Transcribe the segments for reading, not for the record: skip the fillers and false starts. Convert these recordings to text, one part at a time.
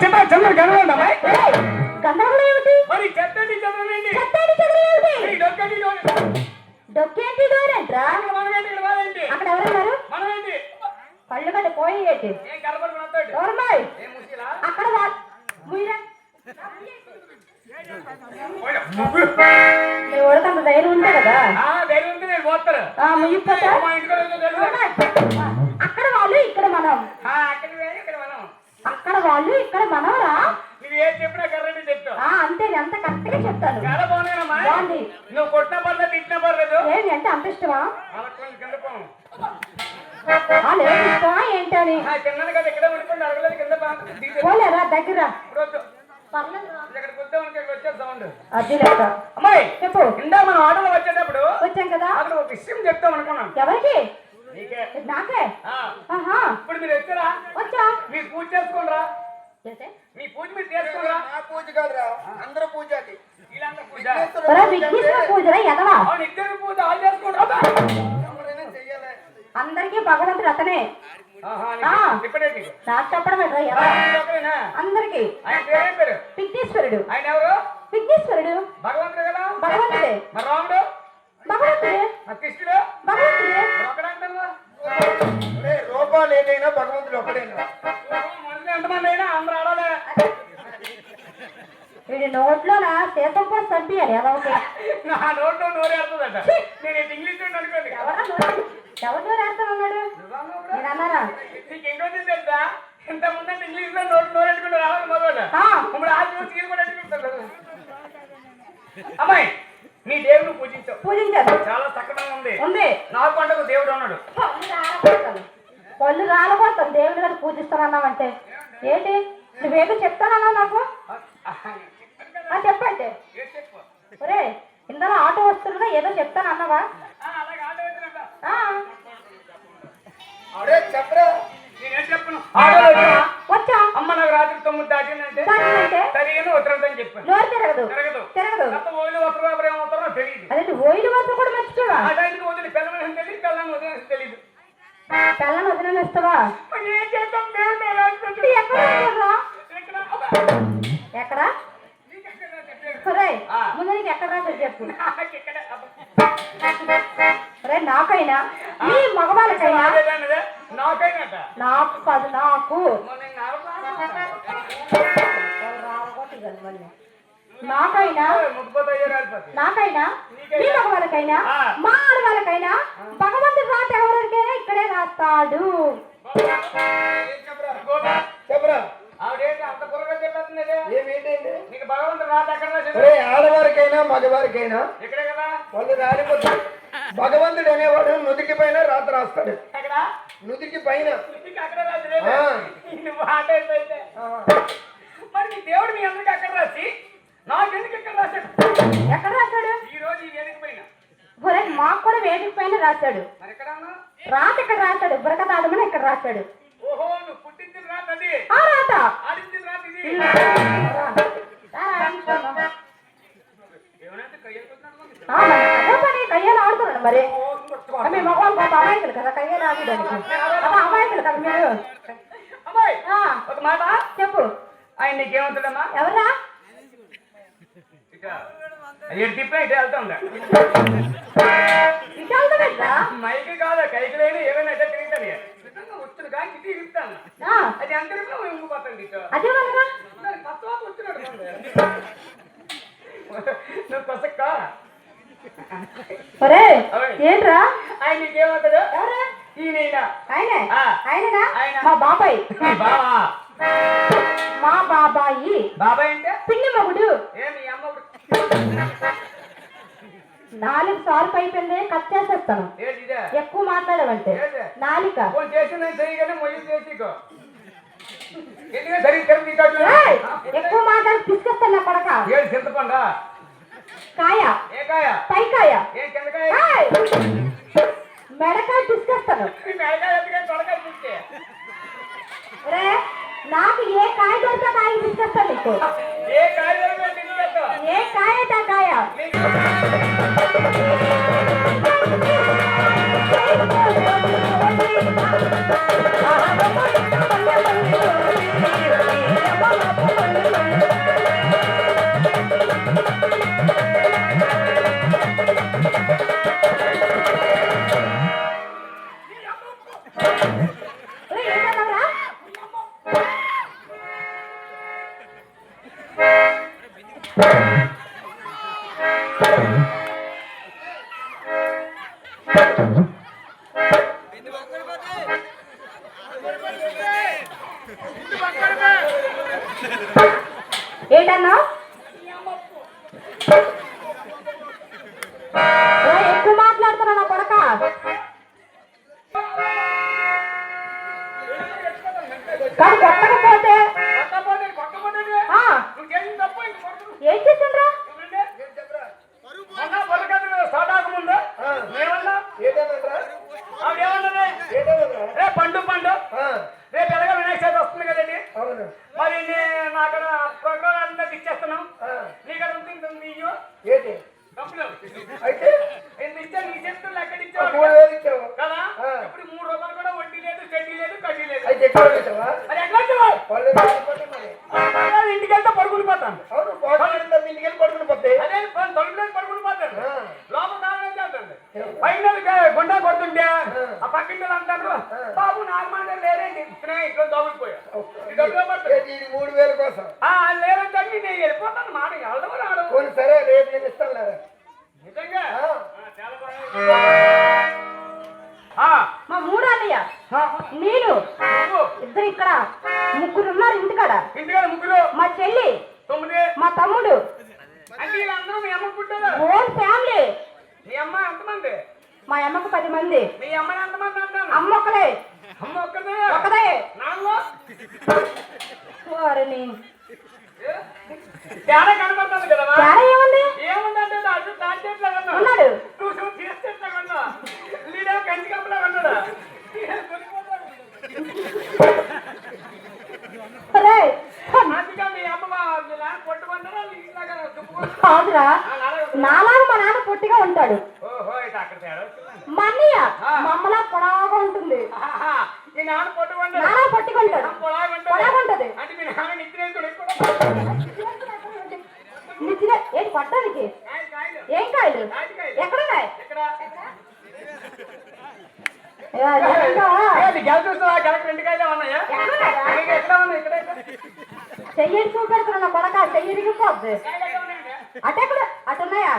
చిన్న చిన్న గడవండి అమ్మాయి. గందరగోళం ఏమిటి? మరి చెత్తటి చదవండి. చెత్తటి చదువు ఏమిటి? డొక్కేటి డొక్కేంటి డోరంట్రా? అక్కడ ఎవరున్నారు? మనమేంటి కళ్ళు కట్ట పోయి ఏంటి? ఏం కనబడుతున్నాడు? ఎవరమ్మాయి? ఏం ముసిలా? అక్కడ ముయ్యరా నీ ఓడకంత ధైర్యం ఉంటే కదా. ధైర్యం ఉంది, నేను పోతాను. ముయ్యిపోతా అక్కడ వాళ్ళు ఇక్కడ మనం. అక్కడ వాళ్ళు ఇక్కడ మనవరా? నువ్వేం చెప్పినా కరెక్ట్ చెప్తావు. అంతే అంత కరెక్ట్ గా చెప్తాను. చాలా బాగున్నాయమ్మా. బాగుంది. నువ్వు కొట్టిన పర్లేదు, తిట్టిన పర్లేదు. ఏంటి అంటే అంత ఇష్టమా? కింద పోను ఇష్టమా ఏంటని తిన్నాను కదా, ఇక్కడ ఉండిపోండి. అడగలేదు కింద పోలేరా దగ్గర అది లేక. అమ్మాయి చెప్పు. ఇందా మనం ఆటోలో వచ్చేటప్పుడు వచ్చాం కదా, అక్కడ ఒక విషయం చెప్తాం అనుకున్నాం. ఎవరికి? నాకే. ఇప్పుడు మీరు వచ్చారా? వచ్చా. మీరు పూజ చేసుకోండిరా. మీ పూజ మీరు చేసుకోరా. నా పూజ కాదురా, అందరూ పూజ. వీళ్ళందరూ పూజ. విఘ్నేశ్వర పూజరా ఎదవా? ఇద్దరు పూజ ఆల్ చేసుకోండి. అందరికి భగవంతుడు అతనే. నాకు చెప్పడం అందరికి. విఘ్నేశ్వరుడు. ఆయన ఎవరు? విఘ్నేశ్వరుడు భగవంతుడు కదా. భగవంతుడే. మరి రాముడు? భగవంతుడే. కృష్ణుడు? భగవంతుడే. రూపాలు ఏదైనా భగవంతుడు ఒకడైనా. ఎంతమంది అయినా అందరూ ఆడాలి. వీడి నోట్లో నా సీతం పోసి చంపియాలి. నా నోట్లో నోరేస్తుందట. నేను ఇంగ్లీష్ అనుకోండి. ఎవరు నోరేస్తానన్నాడు? నేను అన్నారా? నీకు ఇంకోటి తెలుసా? ఇంత ముందు ఇంగ్లీష్ లో నోరెట్టుకుంటూ రావాలి మొదలు. ఇప్పుడు ఆ చూసి కూడా ఎట్టుకుంటాడు. అమ్మాయి, నీ దేవుడు పూజించారు. చాలా చక్కగా ఉంది. నాకు పండుగ దేవుడు అన్నాడు. పళ్ళు రాలబోతాను దేవుడు గారు పూజిస్తానన్నావంటే ఏంటి? నువ్వేదో చెప్తానన్నావు నాకు. చెప్పంటే ఒరే ఇందులో ఆటో వస్తుందా ఏదో చెప్తాను అన్నావా? చెప్పరా. నేనేం చెప్పను. వచ్చా అమ్మ నాకు రాత్రి 9 దాటిందంటే సరిగా ఉత్తరం చెప్పాను. నోరు తిరగదు. ఓయిలు వస్త్రం ఎవరు ఏమవుతారో తెలియదు. అదే ఓయిలు వస్త్రం కూడా మర్చిపోవా? ఆ టైంకి వదిలి పిల్లలు తెలియదు, పిల్లలను వదిలేసి తెలియదు. పిల్లని వదిలేస్తావా? ఏం చేద్దాం? ఎక్కడ ముందు నీకు ఎక్కడ రాశాడు చెప్పు. నాకైనా నీ మగవాళ్ళకైనా నాకు కాదు నాకు నాకైనా నీ మగవాళ్ళకైనా మా ఆడవాళ్ళకైనా భగవంతుడు రాత ఎవరికైనా ఇక్కడే రాస్తాడు. ఆడవారికైనా మగవారికైనా వాళ్ళు రాలిపోతారు. భగవంతుడు అనేవాడు నుదిటి పైన రాత రాస్తాడు. నుదిటి పైన. మరి దేవుడు మీ అందరికి అక్కడ రాసి నాకెందుకు ఇక్కడ రాశాడు? ఎక్కడ రాశాడు? ఈ రోజు ఈ వేదిక పైన. మాకు కూడా వేదిక పైన రాశాడు. రాత ఇక్కడ రాశాడు. బురకదాడమని ఇక్కడ రాశాడు. ఓహో, నువ్వు పుట్టించిన రాత అది. ఆ రాత ఆడించిన రాత ఇది. కయ్యాలు ఆడుతున్నాడు. మరి మీ మగవాళ్ళు పోతే అమాయకులు కదా, కయ్యాలు ఆడడానికి. అమాయకులు కదా మీరు. ఒక మాట చెప్పు. ఆయన నీకేమవుతుందమ్మా? ఎవరా? తిప్పే ఇటు వెళ్తాందా? ఇటు వెళ్తాడా? మైకి కాదా, కైకి లేని ఏమైనా ఎట్లా తిరుగుతాను. వస్తుంది కానీ ఇటు ఇరుపుతాను. అది ఎంత ఇంగిపోతాను. ఇటు అదే వాళ్ళగా వచ్చినాడు నువ్వు కొసక్క. ఏంట్రా ఆయన నీకేమవుతాడు? ఈయన ఆయననా? మా బాబాయ్. మా బాబాయి. బాబాయ్ అంటే పిన్ని మొగుడు. ఏమి అమ్మ 4 సార్లు అయిపోయింది. కట్ చేసేస్తాను ఎక్కువ మాట్లాడవంటే. నాలిక ఎక్కువ మాట్లాడి తీసుకొస్తాను నా కొడక. చింతపండా? కాయ. పైకాయ. మెడకాయ తీసుకొస్తాను. నాకు ఏ కాయ దొరికితే కాయ తీసుకొస్తాను నీకు. ఏ కాయ అయితే కాయ. ఏంటన్నా ఎక్కువ మాట్లాడుతున్నా నా కొడక. కానీ కొట్టకపోతే ఏం చేసిండ్రా? పండు పండు రేపు ఎలాగ వినాయక చవితి వస్తుంది కదండి, మరి నాకు ప్రోగ్రామ్ అంతా ఇచ్చేస్తున్నాం. నీకు అది ఉంటుంది ఏంటి డబ్బులు అయితే ఎంత ఇచ్చాను నీ చేతుల్లో ఎక్కడ ఇచ్చావు 3000 ఇచ్చావు కదా. ఇప్పుడు 3 రూపాయలు కూడా వడ్డీ లేదు, చెడ్డీ లేదు, కడ్డీ లేదు. అయితే ఎక్కువ ఇచ్చావా? మరి ఎట్లా వచ్చావు? వాళ్ళు రాకపోతే మరి. ఇంటికి వెళ్తే పడుకుని పోతాను. అవును పోతాను, ఇంటికి వెళ్ళి పడుకుని పోతే అదే తొలగలేదు పడుకుని పోతాను. లోపల దాని చేస్తుంది పైన గుండా కొడుతుంటే ఆ పక్కింటి అంటారు బాబు నార్మల్ లేరండి ఇంట్లో దొరికిపోయా. ఇది 3000 కోసం లేదంటే నేను వెళ్ళిపోతాను. మాట వెళ్ళడం రావడం పోనీ సరే రేపు నేను ఇస్తాను లేదా నిజంగా చాలా మా మూడు అన్నయ్య నేను ఇద్దరు ఇక్కడ ముగ్గురు ఉన్నారు ఇంటికాడ. ఇంటికాడ ముగ్గురు, మా చెల్లి 9, మా తమ్ముడు, అంటే వీళ్ళందరూ మీ అమ్మ పుట్టారు. Own family. మీ అమ్మ ఎంతమంది? మా అమ్మకు 10 మంది. మీ అమ్మని ఎంతమంది అంటాను? అమ్మ ఒకడే. అమ్మ ఒక్కదే ఒకదే. నాన్న వారిని తేడా కనబడుతుంది కదా. తేడా ఏముంది? ఏముందంటే అటు తాచేట్లా ఉన్నాడు, ట్యూషన్ చేసేట్లా కన్నా లీడా కంచి కప్పలా కన్నాడా. అందుకే మీ అమ్మ కొట్టుకుంటారా ఇట్లాగా కాదురా, నాలాగా మా నాన్న పొట్టిగా ఉంటాడు. ఓహో అయితే అక్కడ తేడా మా అన్నయ్య మా అమ్మలా పొడవుగా ఉంటుంది. మీ నాన్న కొట్టుకుంటాడు, నాలా పొట్టిగా ఉంటాడు, పొడవుగా ఉంటది. అంటే మీ నాన్న నిద్ర నిచ్చిన ఏంటి పట్టడానికి? ఏం కాయలు ఎక్కడున్నాయి? చెయ్యడి చూపెడుతున్నా కొడక, చెయ్యి ఇరిగిపోద్ది. అటెక్కడ అటున్నాయా?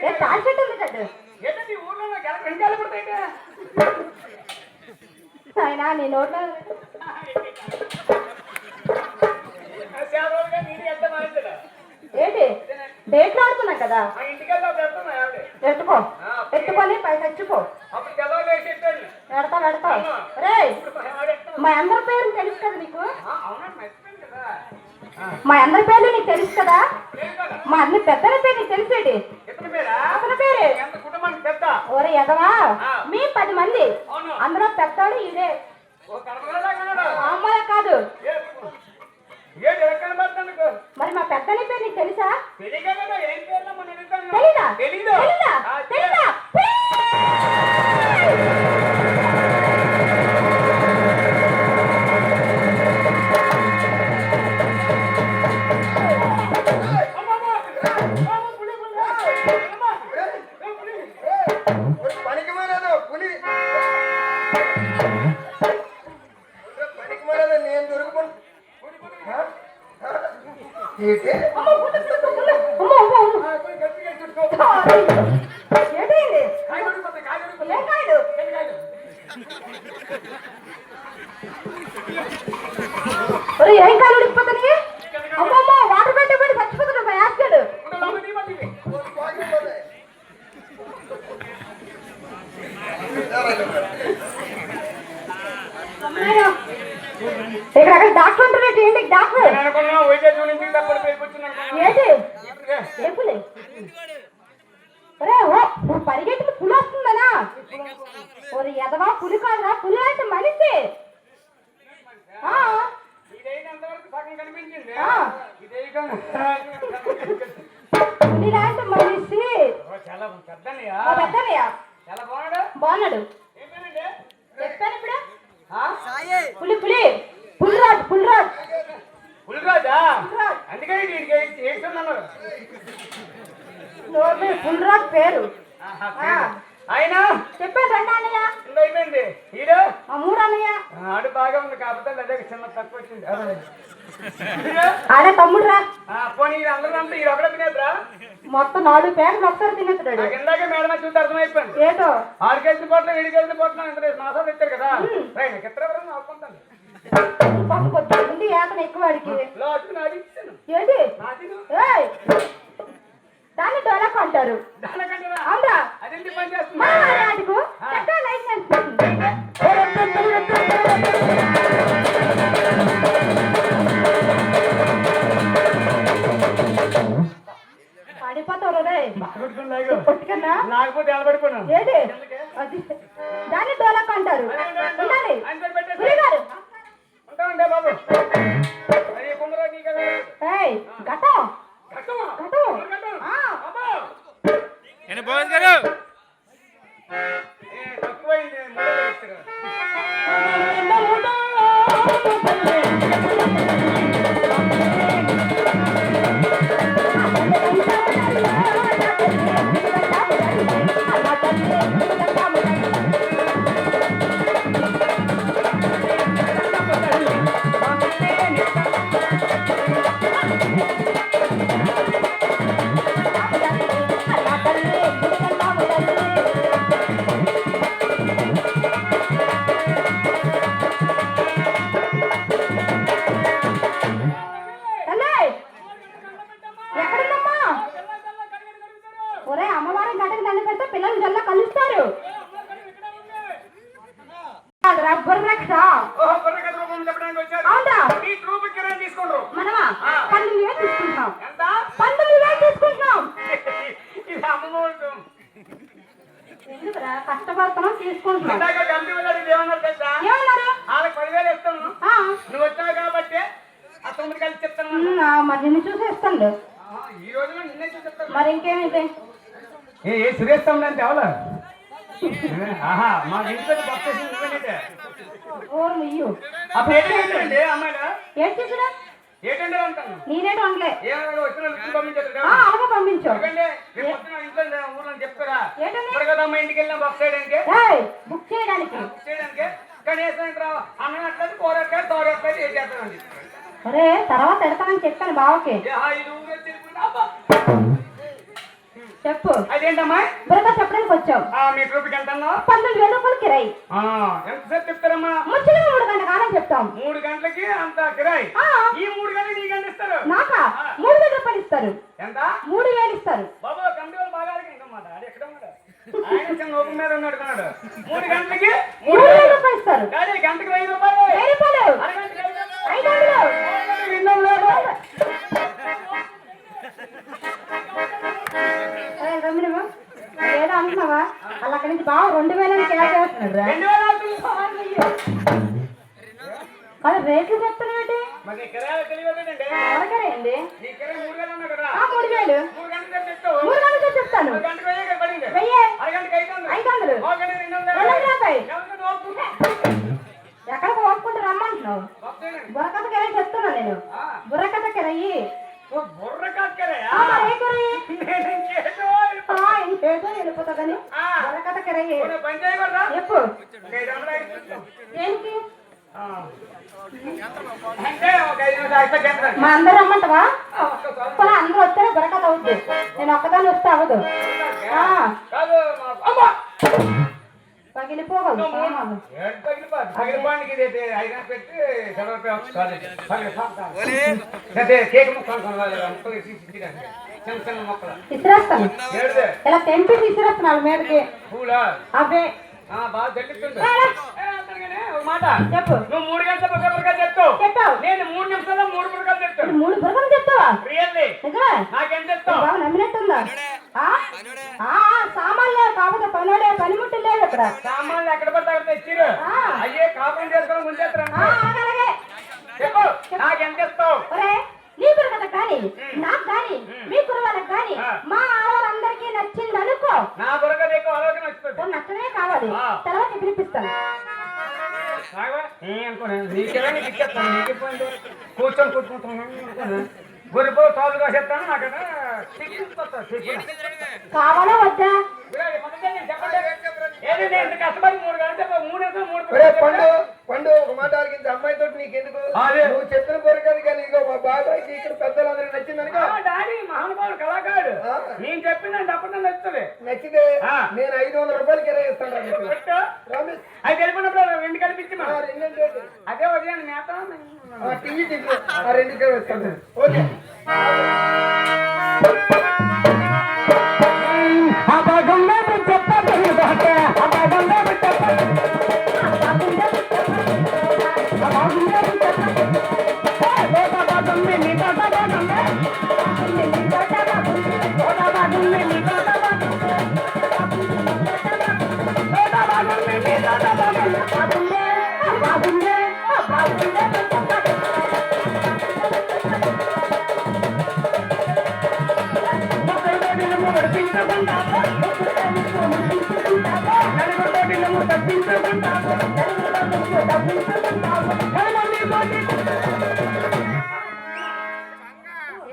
ఏ తాడి చెట్టు ఉంది చెట్టు అయినా నీ నోట్లో ఏంటి డేట్లు ఆడుతున్నా కదా, ఎత్తుకో ఎత్తుకొని పై తెచ్చిపో. పెడతా పెడతా. రే మా అందరి పేరు తెలుసు కదా నీకు, మా అందరి పేర్లు నీకు తెలుసు కదా. మా అన్ని పెద్దల పేరు నీకు తెలిసేటి. అతని పేరే ఓరే ఎదవా, మీ 10 మంది, అందులో పెద్దవాడు ఇదే. అమ్మాయి కాదు మరి మా పెద్దని పేరు నీకు తెలుసా? తెలీదా? తెలీదా? తెలీదా? పనికి మారాను పులి, పనికి మారాను నేను దొరుకుతాను. ఏంటండి ఏం కాయలు? ఏం కాయలు ఉడికిపోతాయి? అమ్మమ్మ వాటర్ పెట్టి పెట్టి చచ్చిపోతున్నాడు మా యాస్కెడ్. ఇక్కడ డాక్టర్ ఉంటారు ఏంటి? డాక్టర్ ఏంటి ఏపులే? పరిగెట్టుకు పులి వస్తుందనా? ఓరి ఎదవా, పులి కాదురా, పులి అంటే మనిషి. పులి లాంటి మనిషి పెద్దనయ్య బాగున్నాడు. చెప్పాను ఇప్పుడు పులి పులి పులిరాజ్ పులిరాజ్ పులిరాజా. అందుకని పులిరాజ్ పేరు ఆయన చెప్పాను. 2 అన్నయ్య అయిపోయింది. 3 అన్నయ్య ఆడు బాగా ఉంది కాకపోతే అదే చిన్న తక్కువ వచ్చింది ఆడే తమ్ముడు రా. పోనీ అందరూ అంతా ఇది ఒకటే తినేద్రా మొత్తం 4 ప్యాకెట్లు ఒకసారి తినేస్తాడు. ఇందాకే మేడం చూస్తే అర్థమైపోయింది. ఏటో 6 కేజీలు పోట్ల 7 కేజీలు పోట్ల ఇంత మాసాలు తెచ్చారు కదా ఎక్కడ ఆడుకుంటాను కొంచెం ఏతన ఎక్కువ అడిగి లాస్ట్ నాది ఇచ్చాను ఏంటి నాది ఏయ్, దాన్ని డోలకు అంటారు. దానికంటారా అవునా అదేంటి పని చేస్తుంది మా నాటికు చక్కగా లైసెన్స్ పడిపోతావు రే కొట్టుకన్నా నాకపోతే నిలబడిపోయినాను ఏంటి అది దాన్ని డోలకు అంటారు. ఉండాలి గురిగారు. ఉంటామండి బాబు అది కుందరా నీ కదా ఏయ్ గట్టం కట్టమా గట్టం ఆ బోస్ గారు తక్కువైంది ఒరే అమ్మవారి గడకి దండ పెడితే పిల్లలు జల్ల కలుస్తారు. మనమా 12,000 తీసుకుంటాం. 12,000 తీసుకుంటున్నాం. ఎందుకురా కష్టపడుతున్నాం తీసుకుంటున్నాం. ఏమన్నారు వాళ్ళకి 10,000 ఇస్తాను నువ్వు వచ్చావు కాబట్టి ఆ 9 కలిసి చెప్తాను మరి నిన్ను చూసి ఇస్తాను. ఈ రోజున నిన్నే చూపిస్తాను మరి ఇంకేమైతే ఏ సురేస్తాం అంటే అవలా ఆహా మా ఇంట్లో ఓరు ముయ్యు అప్పుడు ఏంటండి అమ్మాయిలా ఏంటి తీసుకురా ఏంటంటే అంటాను నేనేటి వండలే ఏమన్నా వచ్చిన పంపించారు అలాగే పంపించు. ఇంట్లో ఊర్లో చెప్తారా ఏంటండి ఇప్పుడు కదా మా ఇంటికి వెళ్ళిన బస్ చేయడానికి బుక్ చేయడానికి చేయడానికి కనీసం అన్నం అట్లేదు కూర అట్లేదు తోర అట్లేదు ఏం చేస్తానండి అరే తర్వాత పెడతానని చెప్పాను బావకి. చెప్పు అదేంటమ్మా బుర్రక చెప్పడానికి వచ్చావు. మీ ట్రూప్కి ఎంత 12,000 రూపాయలు కిరాయి. ఎంతసేపు చెప్తారమ్మా ముచ్చగా 3 గంటల కాలం చెప్తాం. 3 గంటలకి అంత కిరాయి ఈ 3 గంటలకి నీకు ఎంత ఇస్తారు నాకా 3,000 రూపాయలు ఇస్తారు. ఎంత 3,000 ఇస్తారు. బాబా కమిటీ వాళ్ళు బాగా అడిగినమాట అది ఎక్కడ ఉన్నాడు ఆయన చిన్న ఓపెన్ మీద ఉన్నాడు 3 గంటలకి 3,000 రూపాయలు ఇస్తారు. గంటకి 1,000 రూపాయలు 1000 రూపాయలు అరగంటకి 500 రమ్మినమా ఏదో అంటున్నావా అలా అక్కడి నుంచి బాగా 2,000 క్యాష్ చేస్తున్నాడు రా. అది రేట్లు చెప్తున్నాడు ఎవరికరే అండి 3,000 3 గంటలు చెప్తాను. 1000 500 250 ఎక్కడికి ఓపుకుంటూ రమ్మంటున్నావు. బుర్రకథ కిరాయి చెప్తున్నా నేను. బుర్రకథ కిరాయి ఇంకేదో వెళ్ళిపోతుందని బుర్రకథ కిరాయి చెప్పు ఏంటి మా అందరు రమ్మంటావా పోనీ అందరూ వస్తేనే బుర్రకథ అవుద్ది. నేను ఒక్కదాన్ని వస్తే అవ్వదు. పగిలిపోగలదు ఇసిరేస్తాను. ఇలా తెంపి ఇసిరేస్తున్నాను మీదకి అవే బాగా చెల్లిస్తుంది మాట చెప్పు. నువ్వు 3 గంటల బుర్రకథ చెప్తావు చెప్పావు. నేను 3 నిమిషాల్లో 3 బుర్రకథలు చెప్తాను. 3 బుర్రకథలు చెప్తావా రియల్లీ నిజమే నాకేం చెప్తావు బాగా నమ్మినట్టుందా. సామాన్లే కాకపోతే పనుడే పనిముట్లు లేవు ఇక్కడ. సామాన్లు ఎక్కడ పడితే అక్కడ తెచ్చిరు అయ్యే కాపురం చేసుకుని ముంచేస్తారు అలాగే చెప్పు నాకేం చెప్తావు. నీ బుర్రకథ కానీ నాకు కానీ మీ కుర్రవాళ్ళకి కానీ మా ఆడవాళ్ళందరికీ నచ్చింది అనుకో. నా బుర్రకథ ఎక్కువ ఆలోచన వచ్చింది నచ్చనే కావాలి తర్వాత పిలిపిస్తాను. కూర్చొని కూర్చుంటున్నాను గురిపో సాల్వ్ కాసేస్తాను నాకన్నా కావాలా వద్దా ఏది నేను ఇంత కష్టపడి 3 గంటలు 3 ఒరే పండు పండు ఒక మాట ఆలకించి అమ్మాయితో నీకెందుకు నువ్వు చెప్పిన కోరికది కానీ ఇగో మా బాబాయ్కి ఇక్కడ పెద్దలందరికి నచ్చిందనుకో డాడీ మహానుభావుడు కళాకారుడు నేను చెప్పిందంటే అప్పుడు నచ్చుతుంది నచ్చితే నేను 500 రూపాయలు కిరాయి ఇస్తాను అది తెలిపినప్పుడు 2 కల్పించి అదే ఉదయం మేత టీవీ టికెట్ 2 కిరాయి ఇస్తాను ఓకే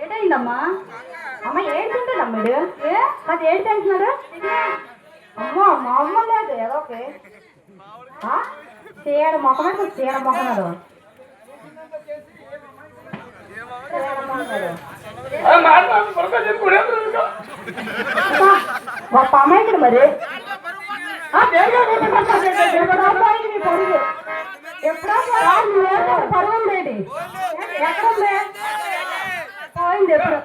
ఏటైందమ్మా అమ్మ ఏడుతుంటాడమ్మా మీరు అది ఏడుతుంటున్నాడు అమ్మో మా అమ్మ లేదు ఏదో ఓకే చీడ మొక్కడు చీడ మొక్కనాడు గొప్ప అమ్మాయికుడు మరి ఎప్పుడో పరువు లేడి ఎక్కడుంది పోయింది ఎప్పుడు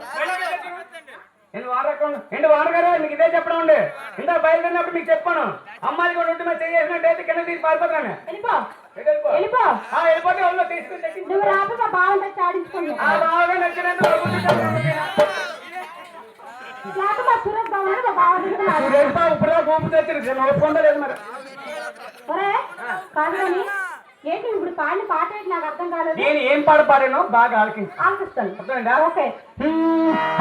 ఏంటి వాడగారు మీకు ఇదే చెప్పడం ఉండే ఇంత బయలుదేరినప్పుడు మీకు చెప్పాను అమ్మాయి కూడా ఉంటే చేసినట్టయితే కింద తీసి పారిపోతాను వెళ్ళిపోతే వాళ్ళు తీసుకుని నువ్వు రాబోతే బాగుంటే చాడించుకోండి బాగా నచ్చినంత ఇప్పుడు గోపు తెచ్చారు మరి కాదు కానీ ఏంటి ఇప్పుడు పాడిన పాట ఏంటి నాకు అర్థం కాలేదు నేను ఏం పాట పాడానో బాగా ఆలకిస్తాను ఓకే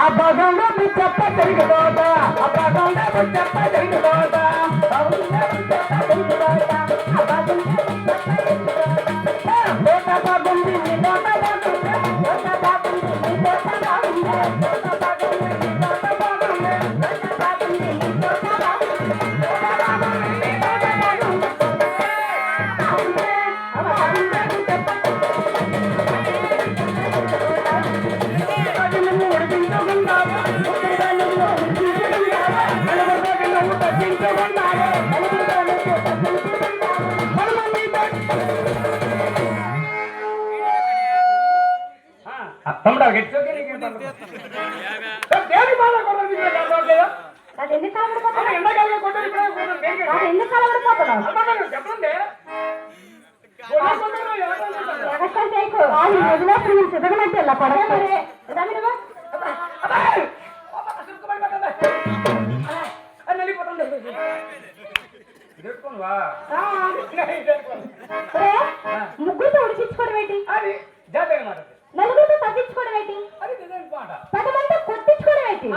అబ్బగంగా చెప్ప తిరిగిపోతా అబ్బగంగా చెప్ప తిరిగిపోతా తమ్ముడు అది ఎన్ని సిద్ధగలంటే ఇలా పడగా ముగ్గురితో ఉడికించుకోవడం ఏంటి నలుగురితో తగ్గించుకోవడం ఏంటి 10 మంది కొట్టించుకోవడం ఏంటి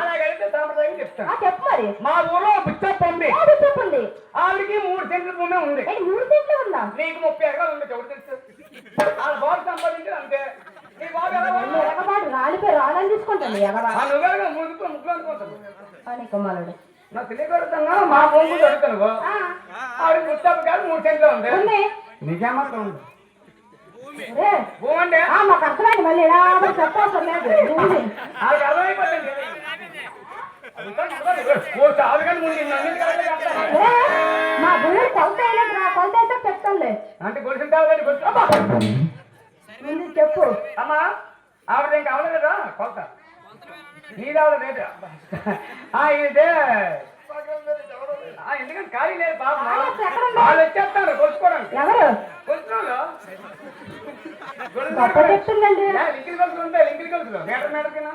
చెప్పు మరి మా ఊళ్ళో బుచ్చప్పండి ఆవిడికి 3 సెంట్ల భూమి ఉంది 3 సెంట్లు ఉందా నీకు 30 ఎకరాలు ఉంది ఎవరు తెలుసు వాళ్ళ బాబు సంపాదించారు అంతే నీ బాబు ఎగబాటు రాలిపోయి రాలని తీసుకుంటాను నువ్వే ముగ్గురు అనుకుంటాను కుమారుడు నా తెలియకడుతున్నా మా భూమి అడుగుతాను ఆవిడ బుచ్చప్ప కాదు 3 సెంట్లు ఉంది నిజామాత్రం ఉంది భూమండి మాకు అర్థమైంది మళ్ళీ చెప్పవసరం లేదు అర్థమైపోతుంది మా భూమి కొలత కొలత అయితే చెప్తానులే అంటే గొలుసు ముందు చెప్పు అమ్మా ఆవిడ ఇంకా అవలేదు కదా కొలత నీదావిడ లేదు ఇదే ఎందుకంటే ఖాళీ లేదు బాబు వాళ్ళు వచ్చేస్తారు కొలుసుకోవడానికి ఎవరు కొలుసులో చెప్తుందండి లింకిల్ కలుసు ఉంటాయి లింకిల్ కలుసులో మీటర్ మీటర్ కింద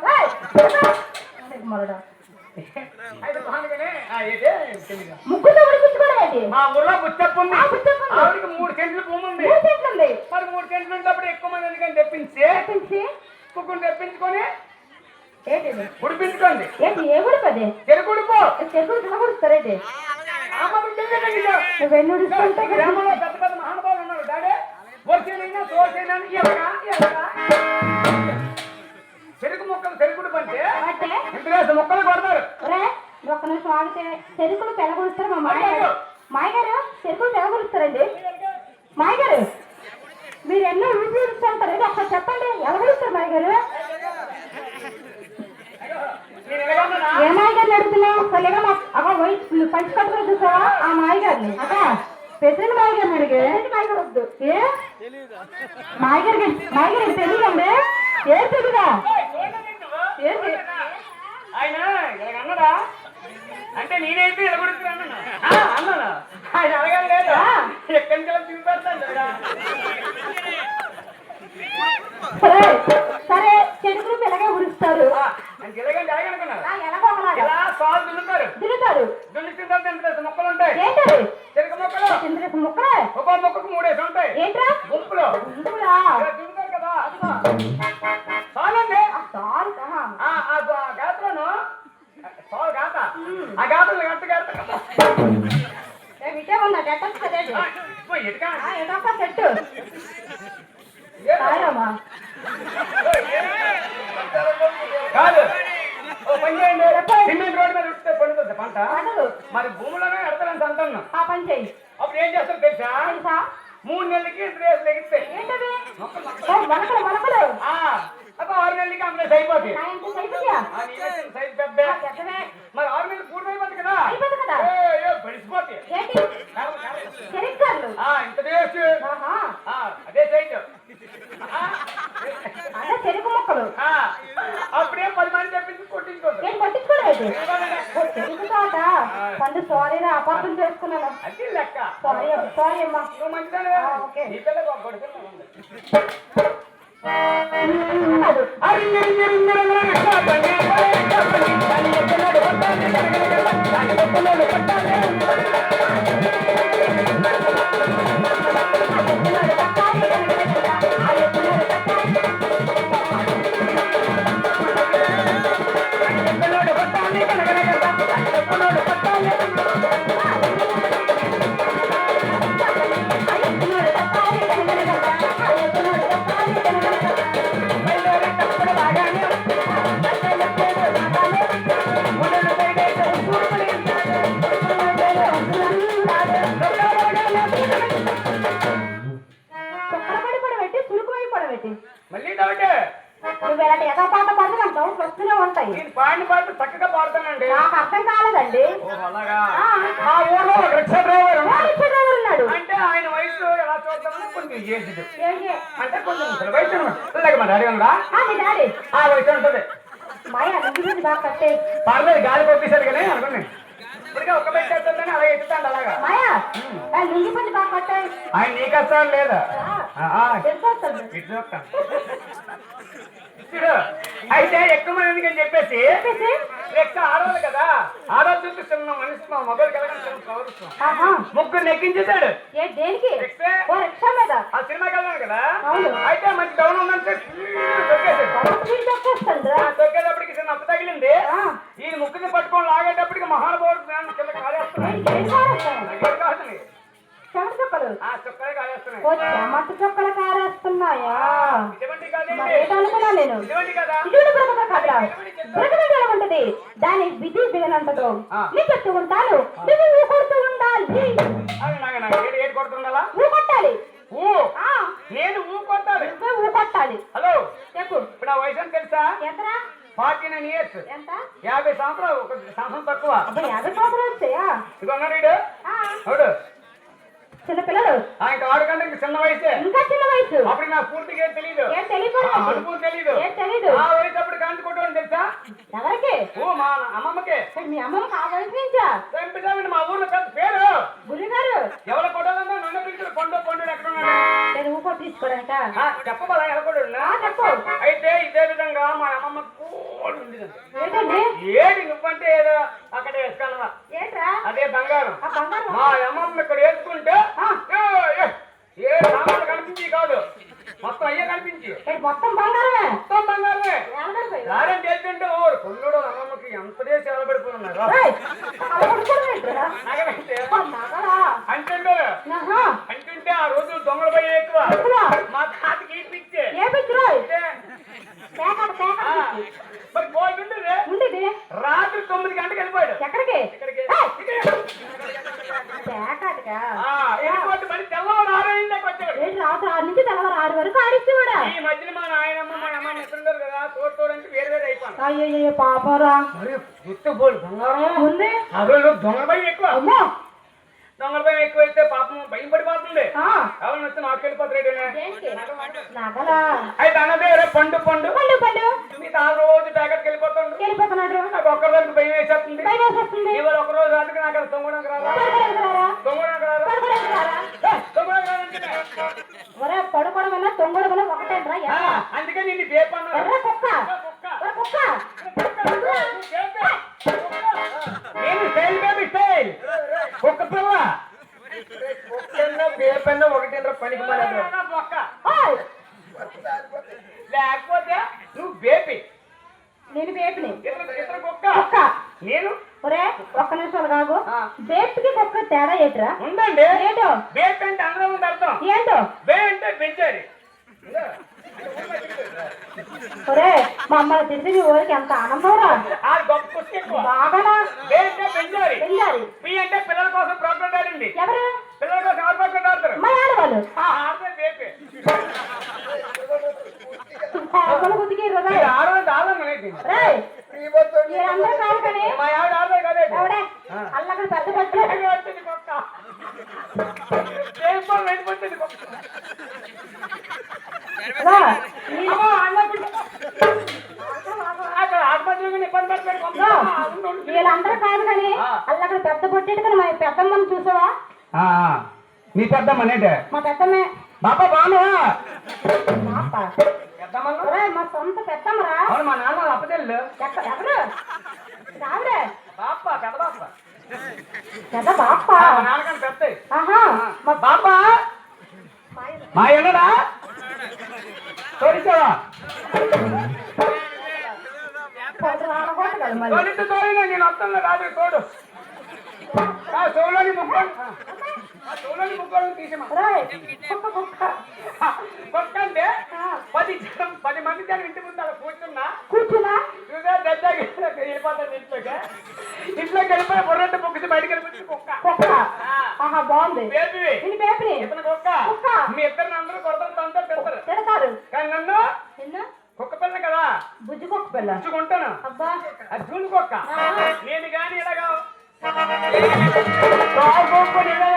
ముగ్గురు ఉడికించుకోవడం ఏంటి మా ఊర్లో బుచ్చప్ప ఉంది ఆవిడకి 3 సెంట్లు భూమి ఉంది మరి 3 సెంట్లు ఉన్నప్పుడు ఎక్కువ మంది ఎందుకని తెప్పించి కుక్కను తెప్పించుకొని ఉడిపించుకోండి ఏంటి ఏ ఉడిపది చెరుకుడుపో చెరుకుడు ఉడుస్తారేంటి నువ్వెన్ని ఉడుచుకుంటే గ్రామంలో పెద్ద పెద్ద మహానుభావులు ఉన్నారు డాడే వచ్చేనైనా తోసేనా చెరుకు మొక్కలు చెరుకుడు పంటే ఇంత మొక్కలు కొడతారు ఒక ఒక్క నిమిషం ఆగితే చెరుకులు పెరగొలుస్తారు మా మాయగారు. మాయగారు చెరుకులు పెరగొలుస్తారండి. మాయగారు మీరు ఎన్నో రుచి ఉంటారు, ఇది ఒక్కటి చెప్పండి, ఎలగొలుస్తారు మాయగారు? ఏ మాయగారిని అడుగుతున్నావు? పంచి కట్టుకుని చూసావా ఆ మాయగారిని? అక్క పెద్దలు మాయగారిని అడిగే మాయగారు వద్దు. ఏ మాయగారికి తెలియదండి? ఏం తెలియదా? ఏంటి ఆయన ఇలాగన్నాడా అంటే నేనైతే ఎలగొడుతున్నాను అన్నాను. ఆయన అడగాలి లేదు, ఎక్కడి నుంచి చూపెడతాను. సరే సరే చెరుకులు పిల్లగా ఉడుస్తారు. ఇలాగంటే అడగనుకున్నారు ఎలాగోకలాగా ఇలా సాలు దున్నుతారు. దిగుతారు. దున్నిన తర్వాత ఎంత మొక్కలు ఉంటాయి? ఏంటది? చెరుకు మొక్కలు. చింతరేసి ముక్కలే. ఒక్కో మొక్కకు 3 వేసి ఉంటాయి. ఏంట్రా గుంపులు గుంపులా? ఇలా దున్నుతారు కదా. సాలండి సారు గాతలోను సాలు గాత, ఆ గాతలు గట్ట గాత విటే ఉన్నా గట్టచ్చు కదేది ఎటుకా ఏదొక సెట్టు సాయమ్మా కాదు. ఓ పని చేయండి, సిమెంట్ రోడ్డు మీద ఉడితే పండుతుంది పంట. పంటలు మరి భూములోనే ఎడతారని అంటున్నాను. ఆ పని చెయ్యి. అప్పుడు ఏం చేస్తారు తెలుసా? తెలుసా? 3 నెలలకి ఇంత రేసు లెగిస్తాయి. ఏంటది? మొలకలు మొలకలు. అప్పుడు 6 నెలలకి అంత అయిపోతాయి. సైజ్ పెద్ద. పెద్దవే. మరి 6 నెలలు పూర్తి అయిపోతుంది కదా, అయిపోతుంది కదా. పడిసిపోతాయి. ఏంటి చెరిక్కర్లు? ఇంత రేసు అదే సైజ్. అదే చెరుకు మొక్కలు. అప్పుడే 10 మంది తెప్పించి కొట్టించుకోండి. ఏం పట్టించుకోలేదు. చెరుకు తోట పండు సారీగా అపార్థం చేసుకున్నాను. అది లెక్క. సారీ సారీ అమ్మా. నువ్వు మంచిదానే. ఓకే. ఈ పిల్ల కొడుకున్నావు. మళ్ళీ డౌట్. నువ్వు ఎలాంటి ఏదో పాట పాడమంటావు వస్తూనే ఉంటాయి. నేను పాడిన పాట చక్కగా పాడతానండి. నాకు అర్థం కాలేదండి. అలాగా. మా ఊర్లో ఒక రిక్షా డ్రైవర్ ఉన్నాడు. అంటే ఆయన వయసు ఎలా చూద్దామని కొంచెం ఏజ్డ్. ఏంటి అంటే కొంచెం ముసలి వయసు అనమాట. మా డాడీ ఉందా? మీ డాడీ ఆ వయసు ఉంటుంది. మాయ నుంచి బాగా కట్టే పర్లేదు, గాలి పంపించారు కానీ అనుకోండి. ఇప్పటికే ఒక్క బయట ఎత్తుందని అలా ఎత్తుతాండి అలాగా. మాయా లింగి పని బాగా కట్టాయి. ఆయన నీకు వస్తాడు లేదా? అయితే ఎక్కువ మంది ఎందుకని చెప్పేసి లెక్క ఆడవాళ్ళు కదా, ఆడవాళ్ళు చూపిస్తున్న మనిషి మా మొబైల్ కలగడం ముగ్గురు నెక్కించేశాడు. దేనికి? రిక్షా మీద ఆ సినిమాకి వెళ్ళాను కదా. అయితే మంచి డౌన్ ఉందంటే తొక్కేటప్పటికి చిన్న అప్పు తగిలింది. ఈ ముక్కుని పట్టుకొని లాగేటప్పటికి మహానుభావుడు కింద కాలేస్తున్నాయి. చుక్కలే కాలేస్తున్నాయి. మట్టి చుక్కలు కారేస్తున్నాయా? ఇటువంటి కాదండి. అనుకున్నా నేను ఇటువంటి కదా. ఉంటది దాని విధి దిగనంతదు. నీ చెప్తూ ఉంటాను, నువ్వు కొడుతూ ఉండాలి. ఏడు కొడుతుండాలా? ఊ కొట్టాలి. నేను ఊ కొట్టాలి. ఊ కొట్టాలి. హలో చెప్పు. ఇప్పుడు ఆ వయసు అని తెలుసా? ఎంతరా? 49 years. ఎంత? 50 సంవత్సరాలు. ఒక సంవత్సరం తక్కువ. 50 సంవత్సరాలు వచ్చాయా? ఇది ఉన్నాడు వీడు. అవుడు చిన్న పిల్లలు. ఇంకా ఆడుకంటే ఇంకా చిన్న వయసే. ఇంకా చిన్న వయసు. అప్పుడు నాకు పూర్తిగా ఏం తెలీదు. ఏం తెలీదు? అడుపు తెలీదు. ఏం తెలీదు? ఆ వయసు అప్పుడు కాంతి కొట్టడం తెలుసా? ఎవరికి? ఓ మా అమ్మమ్మకే. మీ అమ్మమ్మ ఆ వయసు నుంచా? చంపిదామని మా ఊర్లో పెద్ద పేరు. గురుగారు ఎవరు కొట్టాలన్నా నన్ను పిలిచారు. పండు ఎక్కడ ఉన్నాడు? నేను ఊపో తీసుకోవడానిక చెప్పబలా ఎలకొడు. చెప్పు. అయితే ఇదే విధంగా మా అమ్మమ్మ ఏంటండి? ఏది నువ్వంటే ఏదో అక్కడ వేసుకున్నా. ఏంట్రా? అదే బంగారం. ఆ బంగారం మా అమ్మమ్మ ఇక్కడ వేసుకుంటే ఏ సామాన్లు కనిపించి కాదు, మొత్తం అయ్యే కనిపించి. మొత్తం బంగారమే. మొత్తం బంగారమే. దారేం తెలుస్తుంటే ఓ కొల్లుడు అమ్మమ్మకి ఎంత చేసి ఎలబడిపోతున్నారు. అంటుంటే ఆ రోజు దొంగలు పోయి ఎక్కువ. మా తాతకి పిచ్చే. ఏ పిచ్చి? మరి పోయి ఉండేది. రాత్రి 9 గంటలకు వెళ్ళిపోయాడు. ఎక్కడికి? ఇక్కడికి. పేకాటకా? వెళ్ళిపోతే మరి తెల్లవారు 6 వచ్చాడు. ఏంటి రాత్రి 6 నుంచి తెల్లవారు 6 వరకు ఆడిచ్చేవాడా? ఈ మధ్యన మా నాయనమ్మ మా అమ్మ నిద్రుంటారు కదా, తోడంటే వేరు అయిపోయింది. అయ్యో పాపరా, గుర్తుపోలు బంగారం ఉంది అసలు దొంగల భయం ఎక్కువ. అమ్మో, దొంగల భయం ఎక్కువైతే పాపం భయం పడిపోతుంది. ఆ, ఎవరిని వస్తే నాకు వెళ్ళిపోతాడు. ఏంటి? నగలా? అయితే అన్నదే పండు పండు పండు పండు మీ తాను రోజు ప్యాకెట్కి వెళ్ళిపోతాడు. వెళ్ళిపోతున్నాడు. నాకు ఒక్కరోజు భయం వేసేస్తుంది. భయం వేసేస్తుంది. ఇవాళ ఒక రోజు అందుకు నాకు అది తొంగడానికి రాదా, పడుకోవడానికి తొంగడానికి రాదా, తొంగడానికి రాదంటే ఒరే పడుకోవడం వల్ల తొంగడం వల్ల ఒకటేంట్రా? అందుకే నిన్ను బేపన్నా కుక్క కుక్క నేను స్టైల్ బేబీ స్టైల్ కుక్క పిల్ల బేపన్న ఒకటేంద్ర పనికి మొక్క లేకపోతే నువ్వు బేబీ. నేను బేపిని. ఇతర కుక్క కుక్క. నేను ఒరే ఒక్క నిమిషాలు కాదు, బేప్కి కుక్క తేడా ఏంట్రా? ఉందండి. ఏంటో? బేప్ అంటే అందరూ ఉంది అర్థం. ఏంటో? బే అంటే పెంచారు. ఒరే మా అమ్మని తిరిగి నీ ఊరికి ఎంత ఆనందంరా. ఆ గొప్ప కుక్క ఎక్కువ. బాగానా? బే అంటే పెంచారు. పెంచాలి. పి అంటే పిల్లల కోసం ప్రోగ్రామ్ ఆడింది. ఎవరు? పిల్లల కోసం ఎవరు ప్రోగ్రామ్ ఆడతారు? మా ఆడవాళ్ళు. ఆడతారు బేపే. గుద్దికి రే ఆడవాళ్ళు ఆడమనేది అందరూ కాదు కానీ మా ఆవిడ ఆడతారు కదా. ఎవడే అల్లక్కడ పెద్ద పట్టు వచ్చింది కుక్క వెళ్ళిపోతుంది కుక్క. వీళ్ళందరూ కాదు కానీ అల్లక్కడ పెద్ద పొట్టేటి కానీ మా పెద్దమ్మని చూసావా? మీ పెద్దమ్మనేటే? మా పెద్దమ్మే. బాబా బాగున్నావా? మా సొంత పెద్దమ్మరా. అవును మా నాన్న అప్పచెల్లు. ఎవరు? ఆవిడే బాప్ప పెద్ద బాప్ప. పెద్ద బాప్ప. మా నాన్నకన్నా పెద్ద. ఆహా మా బాప్ప మా ఎన్నడా తోడిచావా? తోడితే తోడినా నేను వస్తాను రాదు తోడు. చెవులోని ముక్కలు చెవులోని ముక్కలు తీసేమా. కుక్క అంటే 10 మంది జనం ఇంటి ముందు అలా కూర్చున్నా చూసా దద్దాకి వెళ్ళిపోతాను ఇంట్లోకి. ఇంట్లోకి వెళ్ళిపోయి బుర్రంటే ముగ్గుసి బయటకు వెళ్ళిపోతుంది కుక్క. బాగుంది. బేబీ బేబీ ఇతను కుక్క. మీ ఇద్దరిని అందరూ కొడతారు తంతా తిడతారు కానీ నన్ను కుక్క పిల్ల కదా, బుజ్జి కుక్క పిల్ల ఉంచుకుంటాను. అబ్బా అది జూలు కుక్క. నేను కానీ ఇలాగా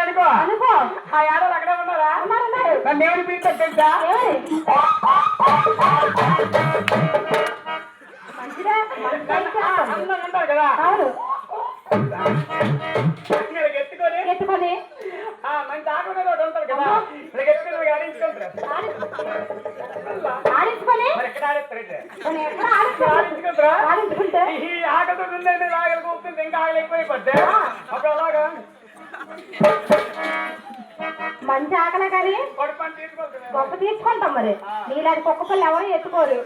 అనుకో అనుకో ఆ ఏడాది అక్కడే ఉన్నారా? నన్ను ఎవరి పీటర్ తెలుసా? అందరం ఉంటారు కదా. అవును ఎత్తుకొని మంచి ఆకునే ఉంటారు కదా, ఇలా ఎత్తుకొని ఆడించుకుంటారు. మరి ఎక్కడ ఆడిస్తారంటే ఈ ఆకలితో ఉందండి ఆకలి కూపుతుంది ఇంకా ఆకలి ఎక్కువైపోద్ది. అప్పుడు అలాగా మంచి ఆకలే కానీ కొడుపని తీసుకుంటారు. గొప్ప తీసుకుంటాం. మరి నీలాంటి కుక్క పిల్లలు ఎవరు ఎత్తుకోరు.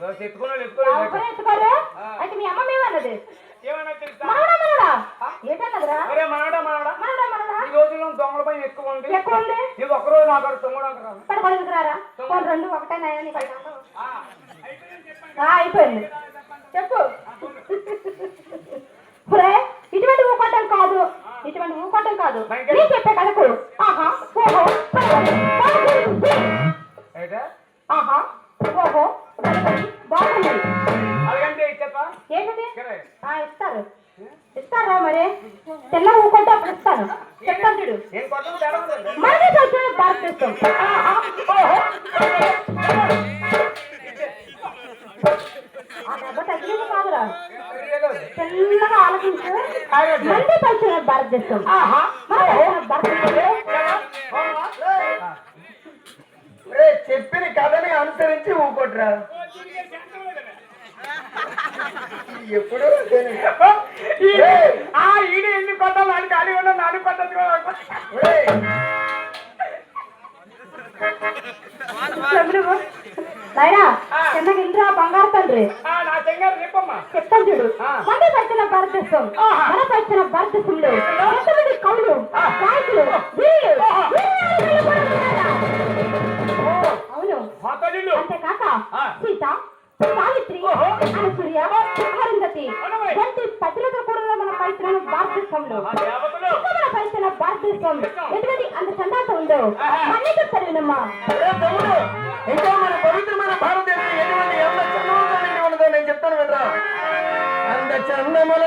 ఎవరు ఎత్తుకోరు. అయితే మీ అమ్మ మేమన్నది ఏమన్నా తెలుసా? ఏంటన్నదిరా? మనవడా ఈ రోజుల్లో దొంగల పైన ఎక్కువ ఉంది. ఇది ఒక్కరోజు నాకు తొంగడానికి రాదు. పడుకోవడానికి రారా? రెండు ఒకటే అయిపోయింది. చెప్పు. ఇటువంటి ఊకోవటం కాదు, ఇటువంటి ఊకోవటం కాదు. నేను చెప్పే కథకు ఆహా ఓహో ఆహా ఓహో బాగుంది. అలాగంటే చెప్పా ఏంటది? ఇస్తారు ఇస్తారా? మరి తెల్ల ఊకుంటే అప్పుడు ఇస్తాను. చెప్తాను చూడు. మళ్ళీ వచ్చిన భారత ఇస్తాం. ఆ దెబ్బ తగ్గింది కాదురా, తెల్లగా ఆలోచించు. మళ్ళీ వచ్చిన భారతదేశం చెప్పిన కథని అనుసరించి ఊకొట్రా. ఎప్పుడు ఈడు ఎన్ని కొట్టాలి అని ఖాళీ ఉన్నా నాలుగు కొట్టదు. నాయనా చిన్నగా ఇంద్రా బంగారు తండ్రి నా చెంగారు చెప్పమ్మా. చెప్తాను చూడు. మన పచ్చిన భారతదేశం, మన పచ్చిన భారతదేశంలో ఎంతమంది కవులు, గాయకులు, వీరులు, అవును. అంతేకాక సీత, సావిత్రి, అనసూయ, అరుంధతి వంటి పతిరథ కూడా మన పవిత్రమైన భారతదేశంలో మన పవిత్ర భారతదేశం ఎటువంటి అంత చందాత ఉందో మళ్ళీ చెప్తారు వినమ్మా. ఇంకా మన పవిత్రమైన భారతదేశం ఎటువంటి ఎంత చందములతో నిండి ఉన్నదో నేను చెప్తాను వినరా. అంత చందముల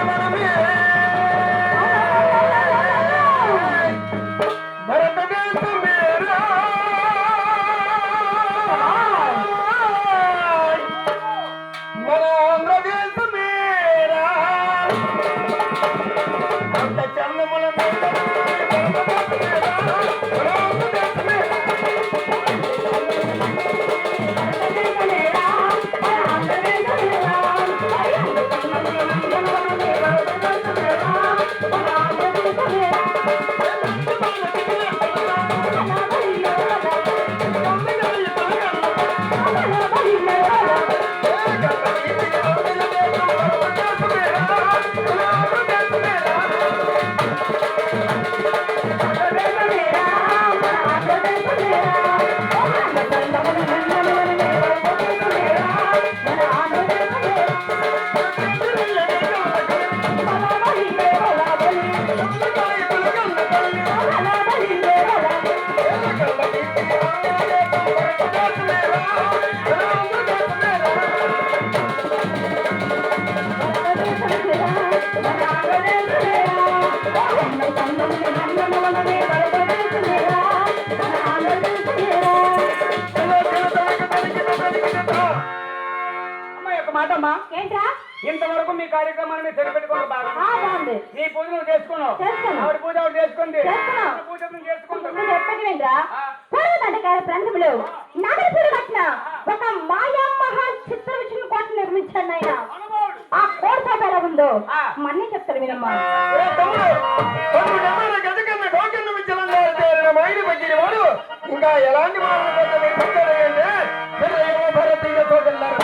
మనమే భారతదేశమేరా మన ఆంధ్రదేశమేరా. అంత చందముల మాటమ్మా, ఏంట్రా ఇంతవరకు మీ కార్యక్రమాన్ని మీరు సరిపెట్టుకోండి బాగా. బాగుంది. నీ పూజ నువ్వు చేసుకున్నావు, చేస్తాను. ఆవిడ పూజ ఆవిడ చేసుకుంది, చేస్తున్నావు. ఆవిడ పూజ నువ్వు చేసుకుంటావు. నువ్వు చెప్పగలేంద్రా పూర్వదండకాల ప్రాంతంలో నగరపురి కట్టిన ఒక మాయా మహా చిత్ర విషయం కోట నిర్మించాను ఆయన. ఆ కోట ఎలా ఉందో మన్నీ చెప్తారు వినమ్మా. ఏ తమ్ముడు, కొన్ని డబ్బాల గజకన్న టోకెన్ విచ్చలంగా చేరిన మైలు పట్టిన వాడు ఇంకా ఎలాంటి మాటలు నిర్మించాడంటే భారతీయ సోదరులారా,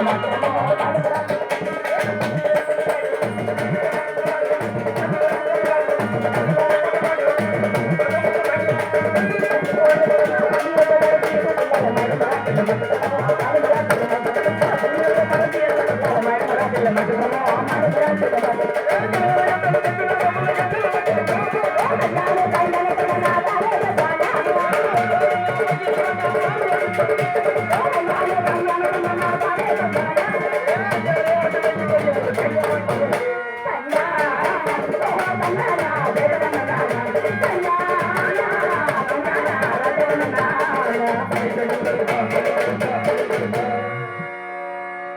Thank you.